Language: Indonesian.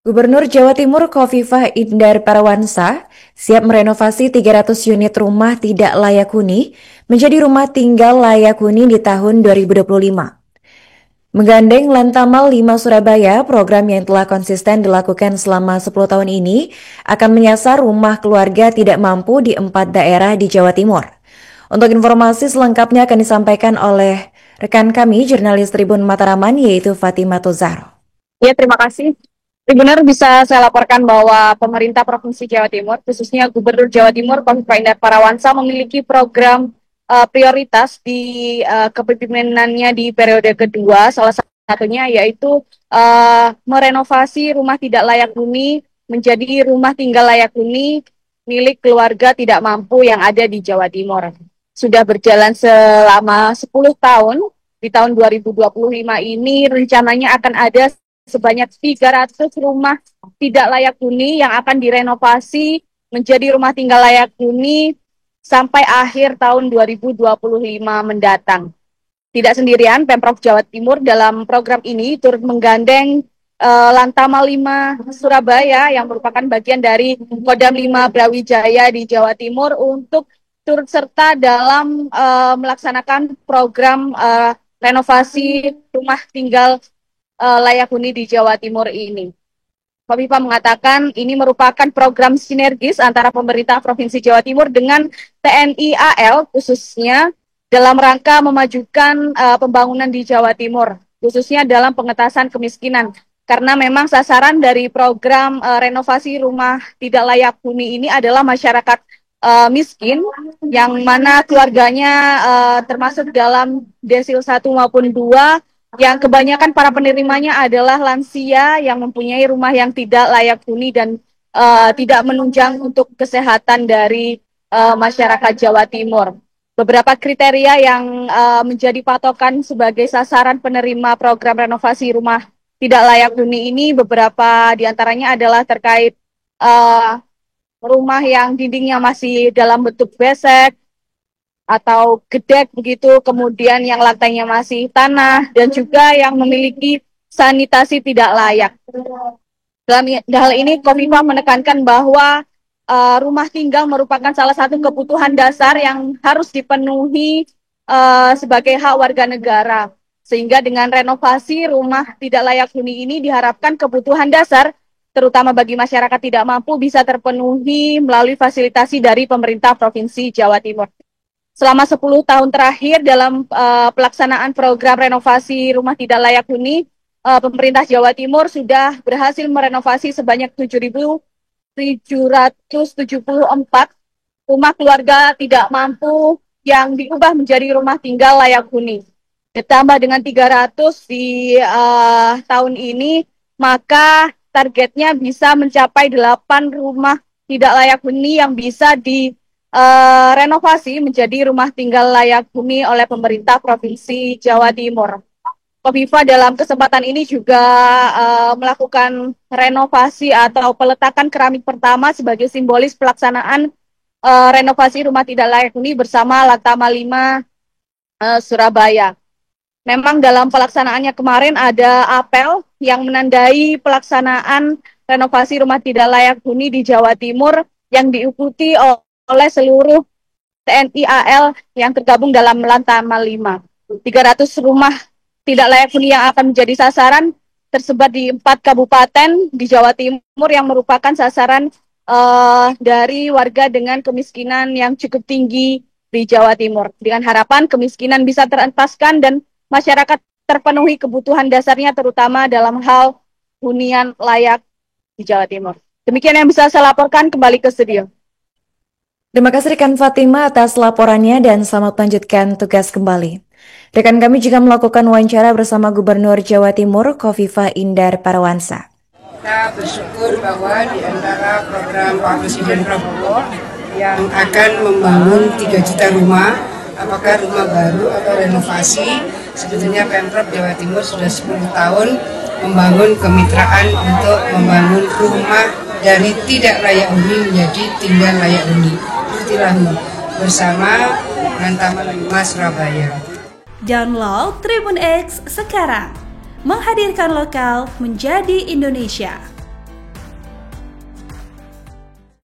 Gubernur Jawa Timur Khofifah Indar Parawansa siap merenovasi 300 unit rumah tidak layak huni menjadi rumah tinggal layak huni di tahun 2025. Menggandeng Lantamal 5 Surabaya, program yang telah konsisten dilakukan selama 10 tahun ini akan menyasar rumah keluarga tidak mampu di 4 daerah di Jawa Timur. Untuk informasi selengkapnya akan disampaikan oleh rekan kami, jurnalis Tribun Mataraman, yaitu Fatima Tozaro. Ya, terima kasih. Benar bisa saya laporkan bahwa pemerintah Provinsi Jawa Timur, khususnya Gubernur Jawa Timur Khofifah Indar Parawansa memiliki program prioritas di kepemimpinannya di periode kedua. Salah satunya yaitu merenovasi rumah tidak layak huni menjadi rumah tinggal layak huni milik keluarga tidak mampu yang ada di Jawa Timur. Sudah berjalan selama 10 tahun. Di tahun 2025 ini rencananya akan ada sebanyak 300 rumah tidak layak huni yang akan direnovasi menjadi rumah tinggal layak huni sampai akhir tahun 2025 mendatang. Tidak sendirian, Pemprov Jawa Timur dalam program ini turut menggandeng Lantamal 5 Surabaya yang merupakan bagian dari Kodam 5 Brawijaya di Jawa Timur untuk turut serta dalam melaksanakan program renovasi rumah tinggal layak huni di Jawa Timur ini. Khofifah mengatakan ini merupakan program sinergis antara pemerintah Provinsi Jawa Timur dengan TNI AL khususnya dalam rangka memajukan pembangunan di Jawa Timur, khususnya dalam pengentasan kemiskinan. Karena memang sasaran dari program renovasi rumah tidak layak huni ini adalah masyarakat miskin yang mana keluarganya termasuk dalam desil 1 maupun 2, yang kebanyakan para penerimanya adalah lansia yang mempunyai rumah yang tidak layak huni dan tidak menunjang untuk kesehatan dari masyarakat Jawa Timur. Beberapa kriteria yang menjadi patokan sebagai sasaran penerima program renovasi rumah tidak layak huni ini, beberapa diantaranya adalah terkait rumah yang dindingnya masih dalam bentuk besek atau gedek begitu, kemudian yang lantainya masih tanah, dan juga yang memiliki sanitasi tidak layak. Dalam hal ini, Khofifah menekankan bahwa rumah tinggal merupakan salah satu kebutuhan dasar yang harus dipenuhi sebagai hak warga negara. Sehingga dengan renovasi rumah tidak layak huni ini diharapkan kebutuhan dasar, terutama bagi masyarakat tidak mampu, bisa terpenuhi melalui fasilitasi dari pemerintah Provinsi Jawa Timur. Selama 10 tahun terakhir dalam pelaksanaan program renovasi rumah tidak layak huni, pemerintah Jawa Timur sudah berhasil merenovasi sebanyak 7.774 rumah keluarga tidak mampu yang diubah menjadi rumah tinggal layak huni. Ditambah dengan 300 di tahun ini, maka targetnya bisa mencapai 8 rumah tidak layak huni yang bisa renovasi menjadi rumah tinggal layak huni oleh pemerintah Provinsi Jawa Timur. Khofifah dalam kesempatan ini juga melakukan renovasi atau peletakan keramik pertama sebagai simbolis pelaksanaan renovasi rumah tidak layak huni bersama Lantamal 5 Surabaya. Memang dalam pelaksanaannya kemarin ada apel yang menandai pelaksanaan renovasi rumah tidak layak huni di Jawa Timur yang diikuti oleh seluruh TNI AL yang tergabung dalam Lantamal 5. 300 rumah tidak layak huni yang akan menjadi sasaran tersebar di 4 kabupaten di Jawa Timur yang merupakan sasaran dari warga dengan kemiskinan yang cukup tinggi di Jawa Timur. Dengan harapan kemiskinan bisa terentaskan dan masyarakat terpenuhi kebutuhan dasarnya, terutama dalam hal hunian layak di Jawa Timur. Demikian yang bisa saya laporkan, kembali ke studio. Terima kasih rekan Fatima atas laporannya dan selamat melanjutkan tugas kembali. Rekan kami juga melakukan wawancara bersama Gubernur Jawa Timur Khofifah Indar Parawansa. Kita bersyukur bahwa di antara program Pak Presiden Prabowo yang akan membangun 3 juta rumah, apakah rumah baru atau renovasi, sebetulnya Pemprov Jawa Timur sudah 10 tahun membangun kemitraan untuk membangun rumah dari tidak layak huni menjadi tinggal layak huni. Bersama Lantamal 5 Surabaya. Download Tribun X sekarang, menghadirkan lokal menjadi Indonesia.